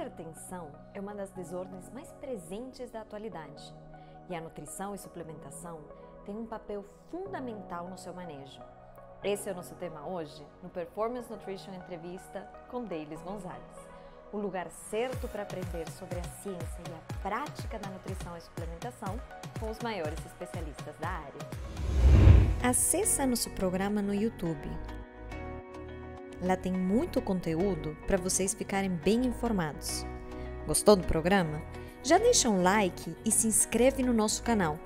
hipertensão é uma das desordens mais presentes da atualidade e a nutrição e suplementação têm um papel fundamental no seu manejo. Esse é o nosso tema hoje no Performance Nutrition Entrevista com Deilis Gonzalez, o lugar certo para aprender sobre a ciência e a prática da nutrição e suplementação com os maiores especialistas da área. Acesse nosso programa no YouTube. Lá tem muito conteúdo para vocês ficarem bem informados. Gostou do programa? Já deixa um like e se inscreve no nosso canal.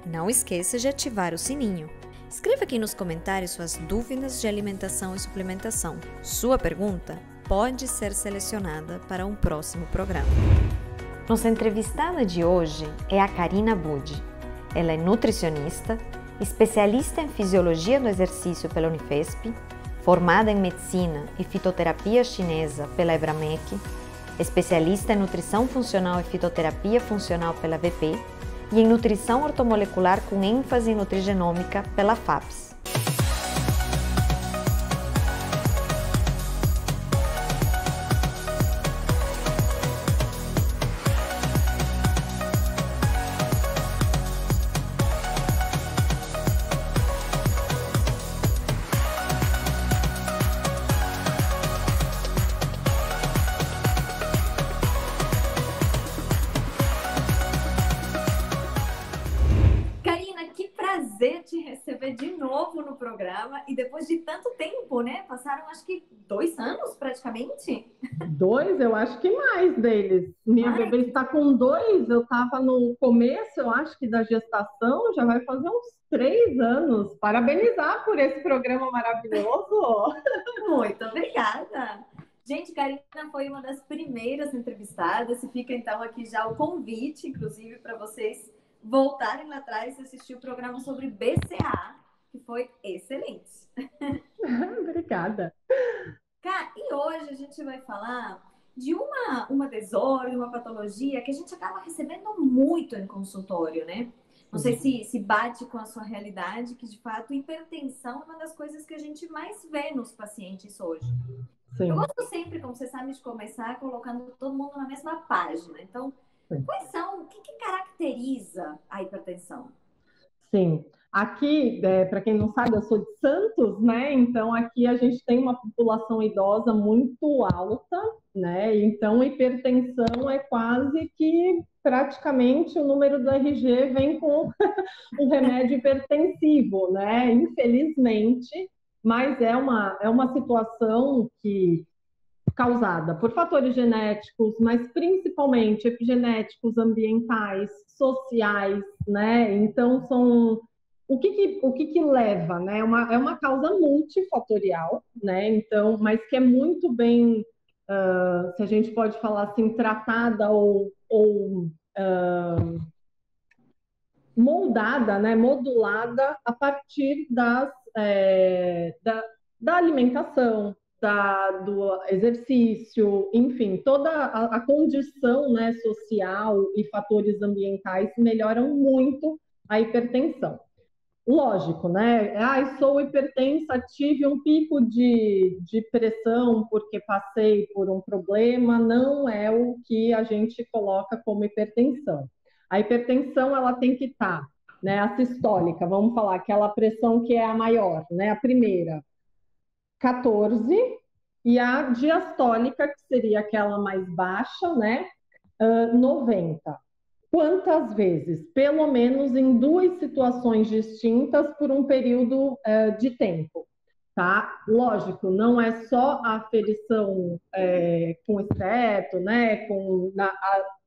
Não esqueça de ativar o sininho. Escreva aqui nos comentários suas dúvidas de alimentação e suplementação. Sua pergunta pode ser selecionada para um próximo programa. Nossa entrevistada de hoje é a Karina Budi. Ela é nutricionista, especialista em fisiologia do exercício pela Unifesp, formada em medicina e fitoterapia chinesa pela Ebramec, especialista em nutrição funcional e fitoterapia funcional pela BP e em nutrição ortomolecular com ênfase em nutrigenômica pela FAPES. Prazer te receber de novo no programa e depois de tanto tempo, né? Passaram acho que 2 anos praticamente. 2, eu acho que mais deles. Minha bebê está com 2, eu estava no começo, eu acho que da gestação, já vai fazer uns 3 anos. Parabenizar por esse programa maravilhoso. Muito obrigada. Gente, Karina foi uma das primeiras entrevistadas e fica então aqui já o convite, inclusive, para vocês voltarem lá atrás e assistir o programa sobre BCAA, que foi excelente. Obrigada. E hoje a gente vai falar de uma desordem, uma patologia que a gente acaba recebendo muito em consultório, né? Não sei se bate com a sua realidade, que de fato hipertensão é uma das coisas que a gente mais vê nos pacientes hoje. Sim. Eu gosto sempre, como você sabe, de começar colocando todo mundo na mesma página. Então, quais são, o que caracteriza a hipertensão? Sim, aqui, para quem não sabe, eu sou de Santos, né? Então aqui a gente tem uma população idosa muito alta, né? Então hipertensão é quase que praticamente o número do RG vem com um remédio hipertensivo, né? Infelizmente, mas é uma situação que causada por fatores genéticos, mas principalmente epigenéticos, ambientais, sociais, né? Então, são o que leva, né? É uma causa multifatorial, né? Então, mas que é muito bem, se a gente pode falar assim, tratada ou moldada, né? Modulada a partir da alimentação, do exercício, enfim, toda a condição, né, social e fatores ambientais melhoram muito a hipertensão. Lógico, né? Sou hipertensa, tive um pico de pressão porque passei por um problema, não é o que a gente coloca como hipertensão. A hipertensão, ela tem que estar, né, a sistólica, vamos falar, aquela pressão que é a maior, né, a primeira, 14, e a diastólica, que seria aquela mais baixa, né, 90. Quantas vezes? Pelo menos em 2 situações distintas por um período de tempo, tá? Lógico, não é só a aferição com esteto, né,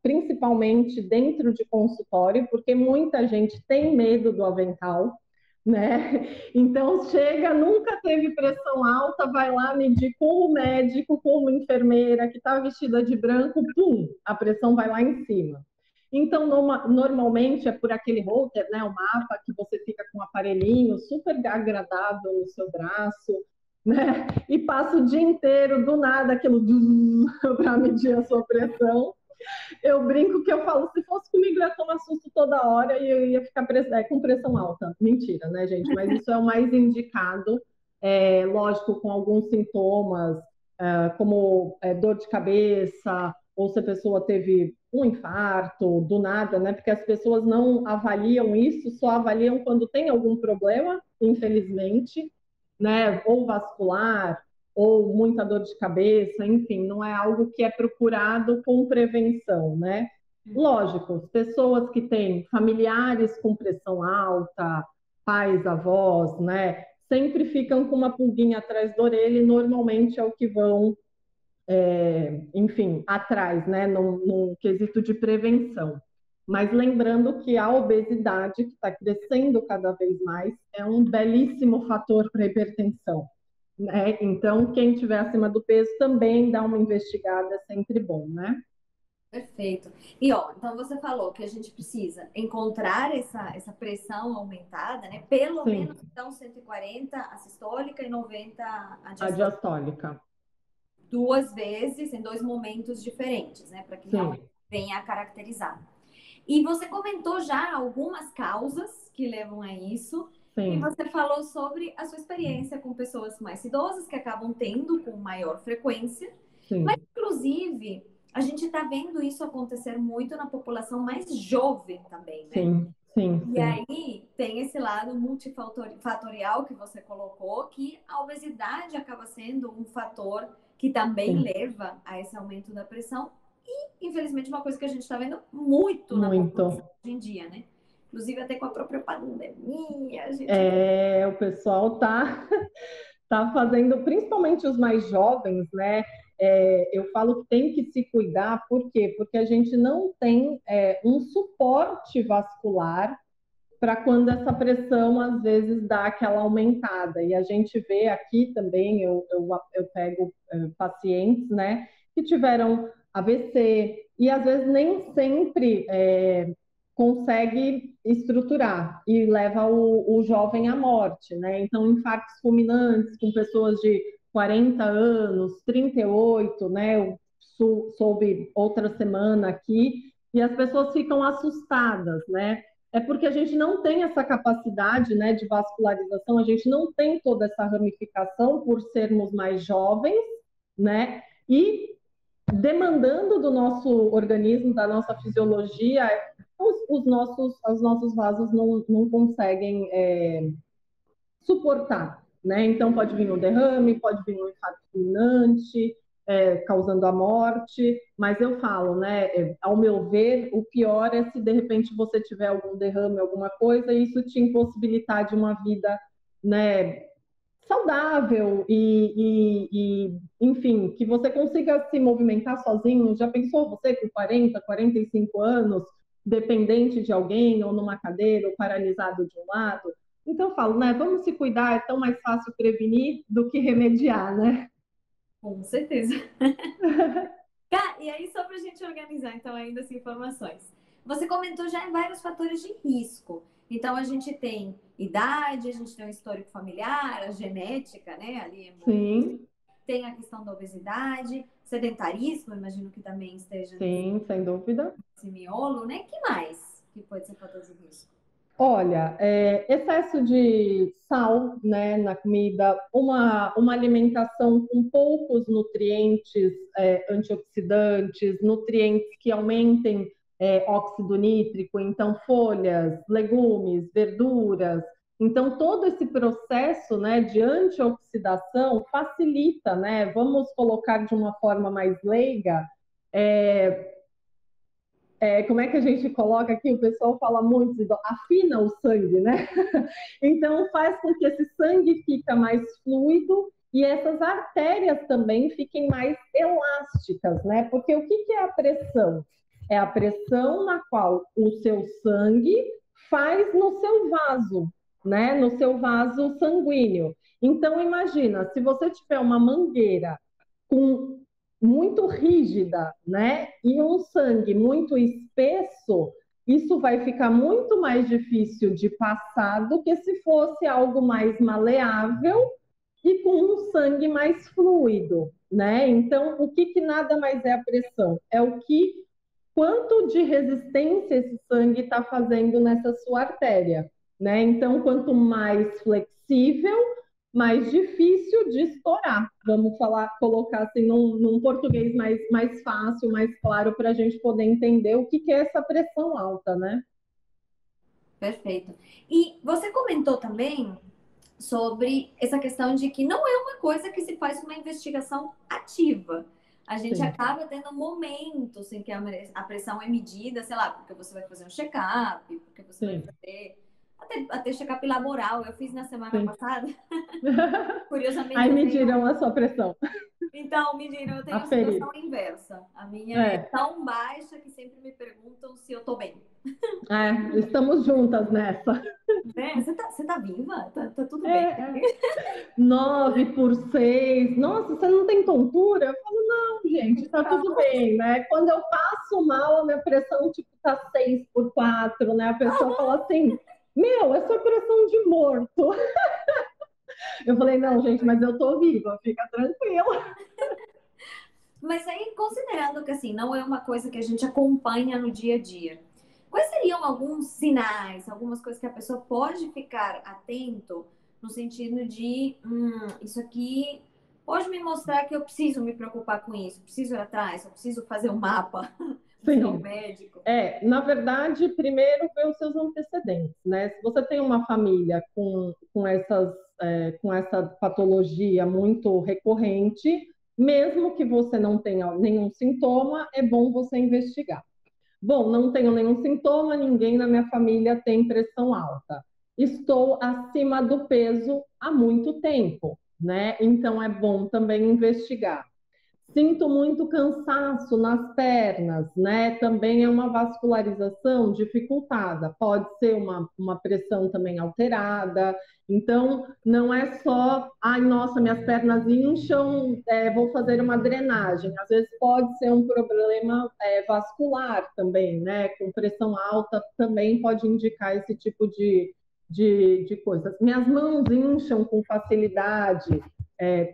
principalmente dentro de consultório, porque muita gente tem medo do avental, né? Então chega, nunca teve pressão alta, vai lá medir como médico, como enfermeira que está vestida de branco, pum, a pressão vai lá em cima. Então normalmente é por aquele holter, né, o mapa que você fica com um aparelhinho super agradável no seu braço, né? E passa o dia inteiro do nada aquilo para medir a sua pressão. Eu brinco que eu falo, se fosse comigo, eu ia tomar susto toda hora e eu ia ficar com pressão alta. Mentira, né, gente? Mas isso é o mais indicado, lógico, com alguns sintomas, como dor de cabeça, ou se a pessoa teve um infarto do nada, né? Porque as pessoas não avaliam isso, só avaliam quando tem algum problema, infelizmente, né? Ou vascular, ou muita dor de cabeça, enfim, não é algo que é procurado com prevenção, né? Lógico, pessoas que têm familiares com pressão alta, pais, avós, né? Sempre ficam com uma pulguinha atrás da orelha e normalmente é o que vão, enfim, atrás, né? No quesito de prevenção. Mas lembrando que a obesidade, que está crescendo cada vez mais, é um belíssimo fator para a hipertensão, né? Então, quem estiver acima do peso também dá uma investigada, é sempre bom, né? Perfeito. E ó, então você falou que a gente precisa encontrar essa pressão aumentada, né? Pelo Sim. menos então 140 a sistólica e 90 A diastólica. 2 vezes em 2 momentos diferentes, né? Para que Sim. realmente venha a caracterizar. E você comentou já algumas causas que levam a isso. Sim. E você falou sobre a sua experiência com pessoas mais idosas que acabam tendo com maior frequência. Sim. Mas, inclusive, a gente está vendo isso acontecer muito na população mais jovem também, né? Sim, sim, E sim. aí tem esse lado multifatorial que você colocou, que a obesidade acaba sendo um fator que também Sim. leva a esse aumento da pressão. E, infelizmente, uma coisa que a gente está vendo muito na Muito. população hoje em dia, né? Inclusive até com a própria pandemia, a gente... O pessoal tá fazendo, principalmente os mais jovens, né? Eu falo que tem que se cuidar, por quê? Porque a gente não tem um suporte vascular para quando essa pressão às vezes dá aquela aumentada. E a gente vê aqui também, eu pego pacientes, né, que tiveram AVC e às vezes nem sempre consegue estruturar e leva o jovem à morte, né? Então, infartos fulminantes com pessoas de 40 anos, 38, né? Eu soube outra semana aqui, e as pessoas ficam assustadas, né? É porque a gente não tem essa capacidade, né, de vascularização, a gente não tem toda essa ramificação por sermos mais jovens, né? E demandando do nosso organismo, da nossa fisiologia, os nossos vasos não conseguem suportar, né? Então pode vir um derrame, pode vir um infarto fulminante, causando a morte, mas eu falo, né, ao meu ver, o pior é se de repente você tiver algum derrame, alguma coisa, e isso te impossibilitar de uma vida, né, saudável e, enfim, que você consiga se movimentar sozinho. Já pensou você com 40, 45 anos, dependente de alguém, ou numa cadeira, ou paralisado de um lado? Então eu falo, né, vamos se cuidar, é tão mais fácil prevenir do que remediar, né? Com certeza. E aí, só para a gente organizar, então, ainda as informações. Você comentou já em vários fatores de risco. Então, a gente tem idade, a gente tem um histórico familiar, a genética, né? Ali é muito... Sim. Tem a questão da obesidade, sedentarismo, imagino que também esteja... Sim, sem dúvida. Esse miolo, né? Que mais que pode ser fator de risco? Olha, excesso de sal, né, na comida, uma alimentação com poucos nutrientes antioxidantes, nutrientes que aumentem óxido nítrico, então folhas, legumes, verduras. Então, todo esse processo, né, de antioxidação facilita, né, vamos colocar de uma forma mais leiga, como é que a gente coloca aqui? O pessoal fala muito, afina o sangue, né? Então faz com que esse sangue fica mais fluido e essas artérias também fiquem mais elásticas, né? Porque o que é a pressão? É a pressão na qual o seu sangue faz no seu vaso, né? No seu vaso sanguíneo. Então imagina, se você tiver uma mangueira com muito rígida, né? E um sangue muito espesso, isso vai ficar muito mais difícil de passar do que se fosse algo mais maleável e com um sangue mais fluido, né? Então, o que nada mais é a pressão? É quanto de resistência esse sangue está fazendo nessa sua artéria, né? Então, quanto mais flexível, mais difícil de estourar. Vamos colocar assim num português mais fácil, mais claro, para a gente poder entender o que é essa pressão alta, né? Perfeito. E você comentou também sobre essa questão de que não é uma coisa que se faz uma investigação ativa. A gente Sim. acaba tendo momentos em que a pressão é medida, sei lá, porque você vai fazer um check-up, porque você vai fazer até check-up laboral. Eu fiz na semana passada. Curiosamente. Aí mediram a sua pressão. Então, menina, eu tenho a situação inversa. A minha é tão baixa que sempre me perguntam se eu tô bem. Estamos juntas nessa. Você tá viva? Tá tudo bem. 9/6. Nossa, você não tem tontura? Eu falo, não, gente, tá tudo bem, né? Quando eu passo mal, a minha pressão, tipo, tá 6/4, né? A pessoa fala assim, meu, é sua pressão de morto. Eu falei, não, gente, mas eu tô viva, fica tranquila. Mas aí, considerando que, assim, não é uma coisa que a gente acompanha no dia a dia, quais seriam alguns sinais, algumas coisas que a pessoa pode ficar atento no sentido de, isso aqui pode me mostrar que eu preciso me preocupar com isso, preciso ir atrás, eu preciso fazer um mapa, ser um médico? Na verdade, primeiro ver os seus antecedentes, né? Se você tem uma família com essa patologia muito recorrente, mesmo que você não tenha nenhum sintoma, é bom você investigar. Bom, não tenho nenhum sintoma, ninguém na minha família tem pressão alta. Estou acima do peso há muito tempo, né? Então é bom também investigar. Sinto muito cansaço nas pernas, né? Também é uma vascularização dificultada, pode ser uma pressão também alterada. Então, não é só, ai, nossa, minhas pernas incham, vou fazer uma drenagem. Às vezes pode ser um problema vascular também, né? Com pressão alta também pode indicar esse tipo de coisas. Minhas mãos incham com facilidade.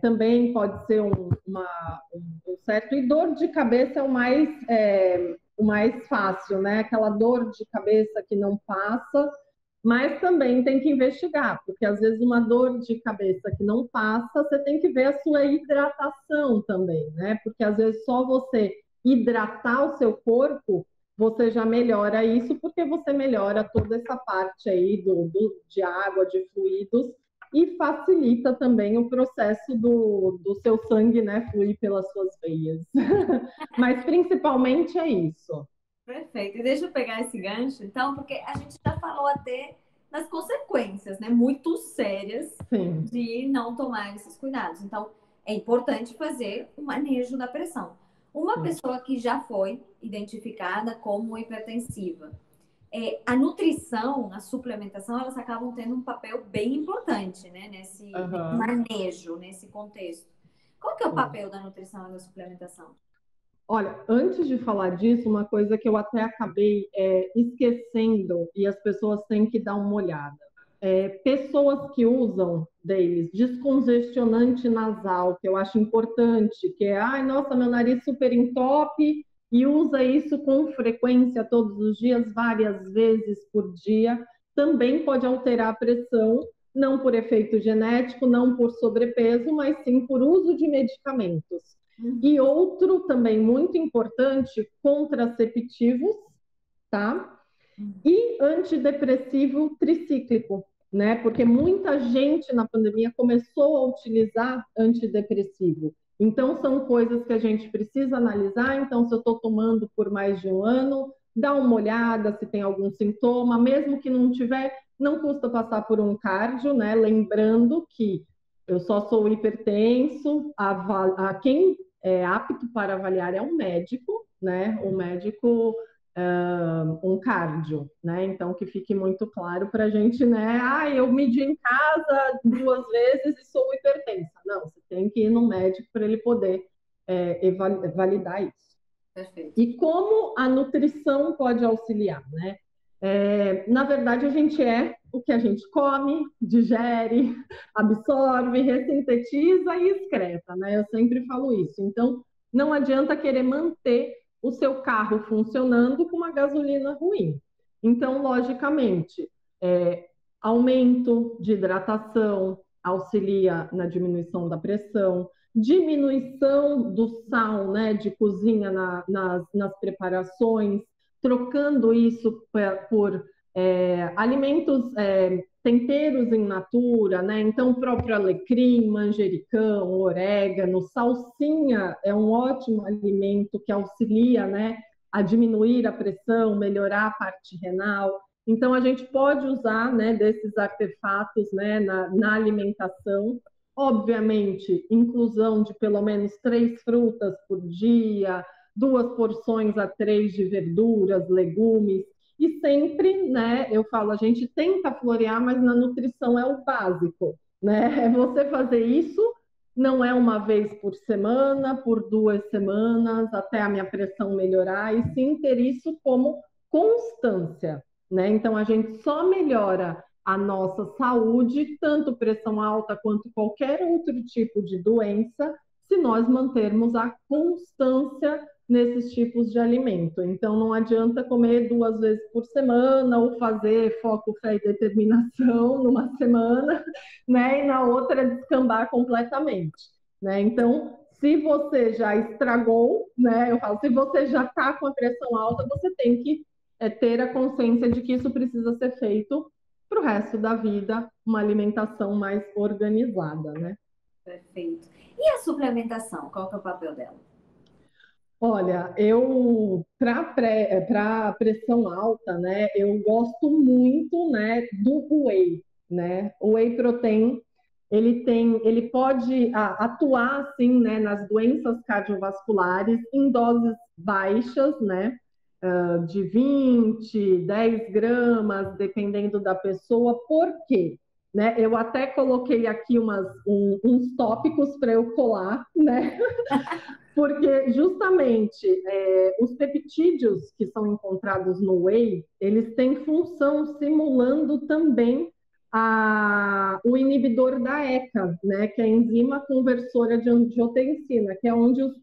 Também pode ser um certo. E dor de cabeça é o mais fácil, né? Aquela dor de cabeça que não passa, mas também tem que investigar, porque às vezes uma dor de cabeça que não passa, você tem que ver a sua hidratação também, né? Porque às vezes só você hidratar o seu corpo, você já melhora isso, porque você melhora toda essa parte aí de água, de fluidos, e facilita também o processo do seu sangue, né, fluir pelas suas veias. Mas principalmente é isso. Perfeito. E deixa eu pegar esse gancho, então, porque a gente já falou até das consequências, né, muito sérias de não tomar esses cuidados. Então, é importante fazer o manejo da pressão. Uma pessoa que já foi identificada como hipertensiva, a nutrição, a suplementação, elas acabam tendo um papel bem importante, né? Nesse manejo, nesse contexto. Qual que é o papel da nutrição e da suplementação? Olha, antes de falar disso, uma coisa que eu até acabei esquecendo e as pessoas têm que dar uma olhada. Pessoas que usam deles descongestionante nasal, que eu acho importante, que é, ai, nossa, meu nariz super entope, e usa isso com frequência todos os dias, várias vezes por dia, também pode alterar a pressão, não por efeito genético, não por sobrepeso, mas sim por uso de medicamentos. E outro também muito importante, contraceptivos, tá? E antidepressivo tricíclico, né? Porque muita gente na pandemia começou a utilizar antidepressivo. Então, são coisas que a gente precisa analisar. Então, se eu estou tomando por mais de um ano, dá uma olhada se tem algum sintoma, mesmo que não tiver, não custa passar por um cardio, né? Lembrando que eu só sou hipertenso, quem é apto para avaliar é um médico, né? O médico, um cardio, né? Então, que fique muito claro para a gente, né? Ah, eu medi em casa 2 vezes e sou hipertensa. Não, você tem que ir no médico para ele poder validar isso. Perfeito. E como a nutrição pode auxiliar, né? Na verdade, a gente é o que a gente come, digere, absorve, ressintetiza e excreta, né? Eu sempre falo isso. Então, não adianta querer manter o seu carro funcionando com uma gasolina ruim. Então, logicamente, aumento de hidratação, auxilia na diminuição da pressão, diminuição do sal, né, de cozinha nas preparações, trocando isso por alimentos, temperos em natura, né? Então, o próprio alecrim, manjericão, orégano, salsinha é um ótimo alimento que auxilia, né, a diminuir a pressão, melhorar a parte renal. Então, a gente pode usar, né, desses artefatos, né, na alimentação. Obviamente, inclusão de pelo menos 3 frutas por dia, 2 porções a 3 de verduras, legumes. E sempre, né, eu falo, a gente tenta florear, mas na nutrição é o básico, né? É você fazer isso, não é uma vez por semana, por 2 semanas, até a minha pressão melhorar, e sim ter isso como constância, né? Então, a gente só melhora a nossa saúde, tanto pressão alta quanto qualquer outro tipo de doença, se nós mantermos a constância nesses tipos de alimento. Então, não adianta comer 2 vezes por semana ou fazer foco, fé e determinação numa semana, né? E na outra descambar completamente, né? Então, se você já estragou, né? Eu falo, se você já está com a pressão alta, você tem que ter a consciência de que isso precisa ser feito para o resto da vida, uma alimentação mais organizada, né? Perfeito. E a suplementação, qual que é o papel dela? Olha, eu para pressão alta, né, eu gosto muito, né, do whey, né? O whey protein, ele pode atuar assim, né, nas doenças cardiovasculares em doses baixas, né? De 20, 10 gramas, dependendo da pessoa. Por quê? Né? Eu até coloquei aqui uns tópicos para eu colar, né? Porque justamente os peptídeos que são encontrados no whey, eles têm função simulando também o inibidor da ECA, né, que é a enzima conversora de angiotensina, que é onde os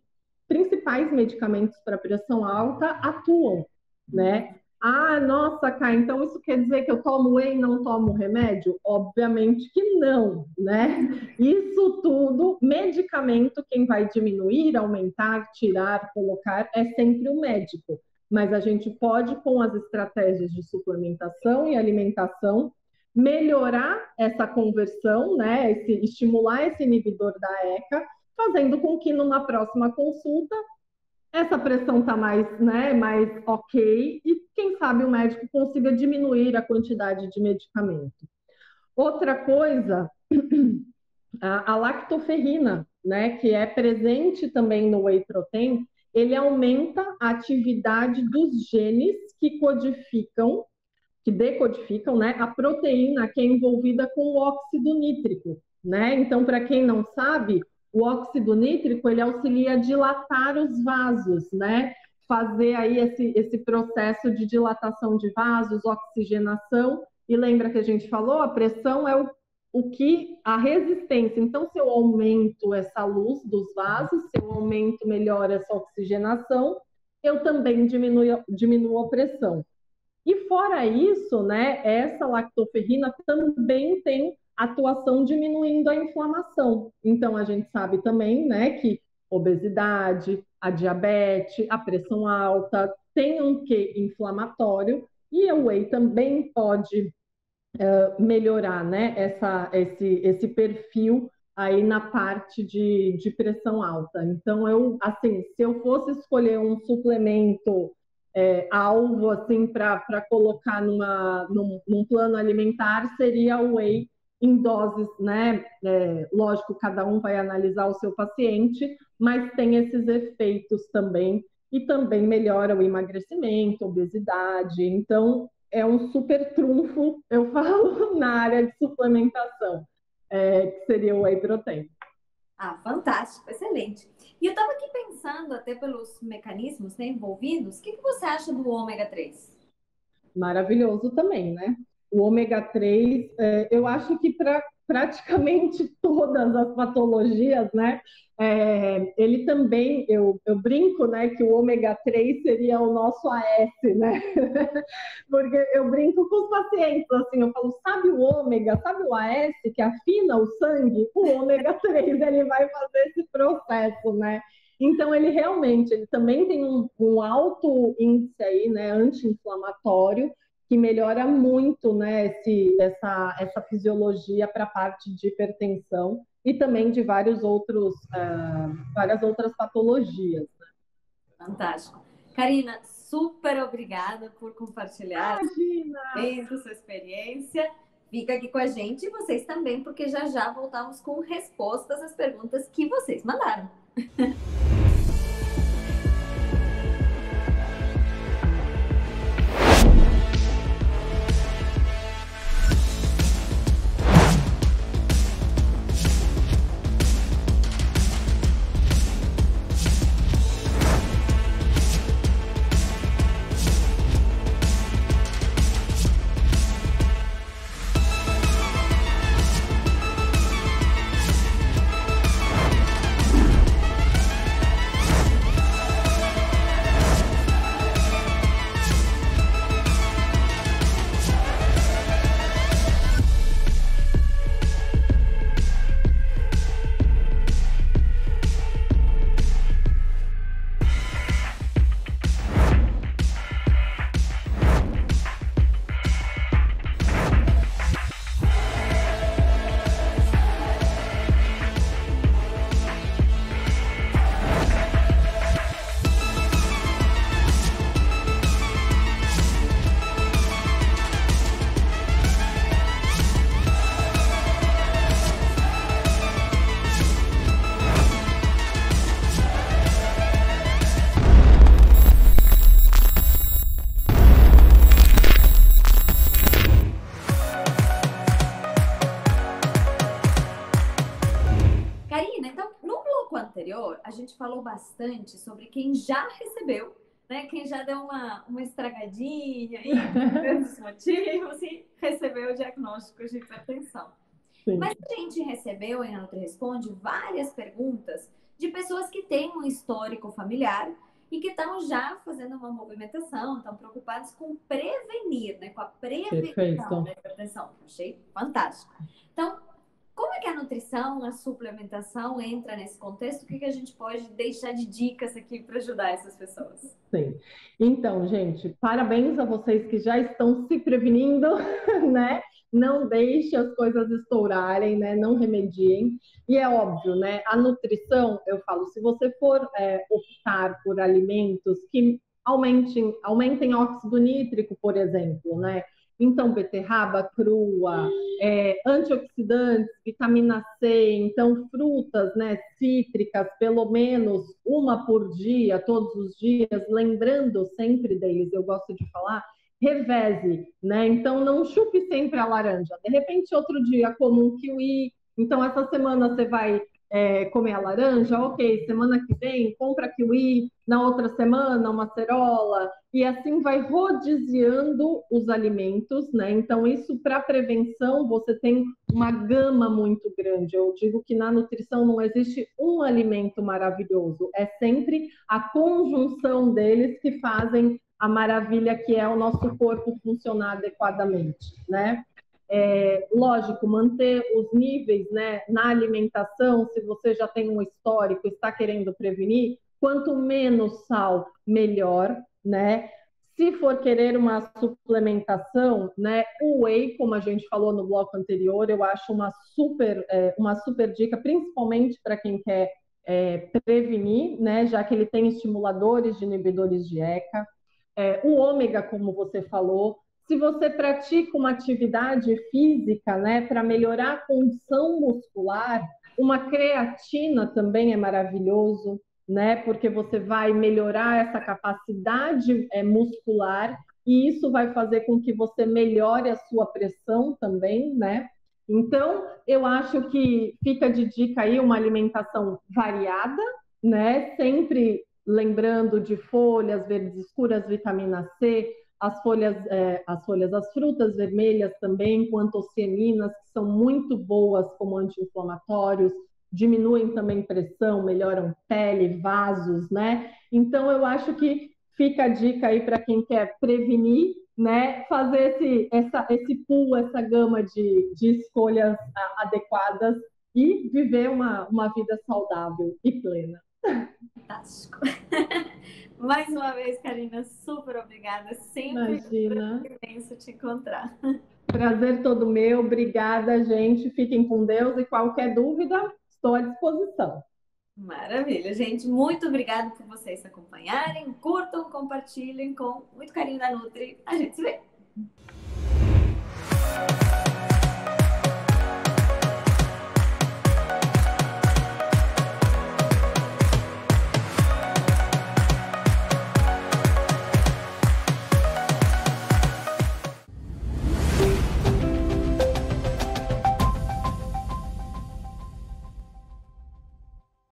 principais medicamentos para pressão alta atuam, né? Ah, nossa, Cá, então isso quer dizer que eu tomo whey e não tomo remédio? Obviamente que não, né? Isso tudo, medicamento, quem vai diminuir, aumentar, tirar, colocar, é sempre o médico. Mas a gente pode, com as estratégias de suplementação e alimentação, melhorar essa conversão, né? Estimular esse inibidor da ECA, fazendo com que numa próxima consulta essa pressão está mais ok, e quem sabe o médico consiga diminuir a quantidade de medicamento. Outra coisa, a lactoferrina, né, que é presente também no whey protein, ele aumenta a atividade dos genes que decodificam, né, a proteína que é envolvida com o óxido nítrico, né? Então, para quem não sabe, o óxido nítrico, ele auxilia a dilatar os vasos, né? Fazer aí esse processo de dilatação de vasos, oxigenação. E lembra que a gente falou, a pressão é a resistência. Então, se eu aumento essa luz dos vasos, se eu aumento, melhor essa oxigenação, eu também diminuo a pressão. E fora isso, né, essa lactoferrina também tem atuação diminuindo a inflamação. Então, a gente sabe também, né, que obesidade, a diabetes, a pressão alta tem um quê inflamatório, e o whey também pode melhorar, né, esse perfil aí na parte de pressão alta. Então, assim, se eu fosse escolher um suplemento alvo assim para colocar num plano alimentar, seria o whey em doses, né? Lógico, cada um vai analisar o seu paciente, mas tem esses efeitos também, e também melhora o emagrecimento, obesidade. Então, é um super trunfo, eu falo, na área de suplementação, que seria o whey protein. Ah, fantástico, excelente. E eu estava aqui pensando, até pelos mecanismos, né, envolvidos, o que você acha do ômega 3? Maravilhoso também, né? O ômega 3, eu acho que para praticamente todas as patologias, né? Ele também, eu brinco, né, que o ômega 3 seria o nosso AS, né? Porque eu brinco com os pacientes, assim, eu falo, sabe o ômega, sabe o AS que afina o sangue? O ômega 3, ele vai fazer esse processo, né? Então, ele realmente, ele também tem um alto índice aí, né, anti-inflamatório, que melhora muito, né, essa fisiologia para a parte de hipertensão e também de várias outras patologias. Né? Fantástico. Karina, super obrigada por compartilhar a sua experiência. Fica aqui com a gente e vocês também, porque já já voltamos com respostas às perguntas que vocês mandaram. A gente falou bastante sobre quem já recebeu, né? Quem já deu uma estragadinha aí, por diversos motivos, e recebeu o diagnóstico de hipertensão. Sim. Mas a gente recebeu em Nutri Responde várias perguntas de pessoas que têm um histórico familiar e que estão já fazendo uma movimentação, estão preocupados com prevenir, né? Com a prevenção da hipertensão. Achei fantástico. Então, como é que a nutrição, a suplementação entra nesse contexto? O que a gente pode deixar de dicas aqui para ajudar essas pessoas? Sim. Então, gente, parabéns a vocês que já estão se prevenindo, né? Não deixe as coisas estourarem, né? Não remediem. E é óbvio, né? A nutrição, eu falo, se você for optar por alimentos que aumentem óxido nítrico, por exemplo, né? Então, beterraba crua, antioxidantes, vitamina C, então frutas, né, cítricas, pelo menos uma por dia, todos os dias, lembrando sempre deles, eu gosto de falar, reveze, né? Então, não chupe sempre a laranja. De repente, outro dia, como um kiwi. Então, essa semana você vai comer a laranja, ok, semana que vem compra kiwi, na outra semana uma acerola, e assim vai rodiziando os alimentos, né? Então isso para prevenção você tem uma gama muito grande. Eu digo que na nutrição não existe um alimento maravilhoso, é sempre a conjunção deles que fazem a maravilha que é o nosso corpo funcionar adequadamente, né? Lógico, manter os níveis, né, na alimentação, se você já tem um histórico, está querendo prevenir, quanto menos sal, melhor, né? Se for querer uma suplementação, né, o whey, como a gente falou no bloco anterior, eu acho uma super dica, principalmente para quem quer prevenir, né, já que ele tem estimuladores de inibidores de ECA. O ômega, como você falou, se você pratica uma atividade física, né, para melhorar a condição muscular, uma creatina também é maravilhoso, né, porque você vai melhorar essa capacidade muscular e isso vai fazer com que você melhore a sua pressão também, né? Então, eu acho que fica de dica aí uma alimentação variada, né? Sempre lembrando de folhas verdes escuras, vitamina C, as frutas vermelhas também, com antocianinas, que são muito boas como anti-inflamatórios, diminuem também pressão, melhoram pele, vasos, né? Então, eu acho que fica a dica aí para quem quer prevenir, né? Fazer esse pool, essa gama de escolhas adequadas e viver uma vida saudável e plena. Fantástico. Mais uma vez, Karina, super obrigada. Sempre Imagina. é imenso te encontrar. Prazer todo meu. Obrigada, gente. Fiquem com Deus e qualquer dúvida, estou à disposição. Maravilha, gente. Muito obrigada por vocês acompanharem. Curtam, compartilhem com muito carinho da Nutri. A gente se vê.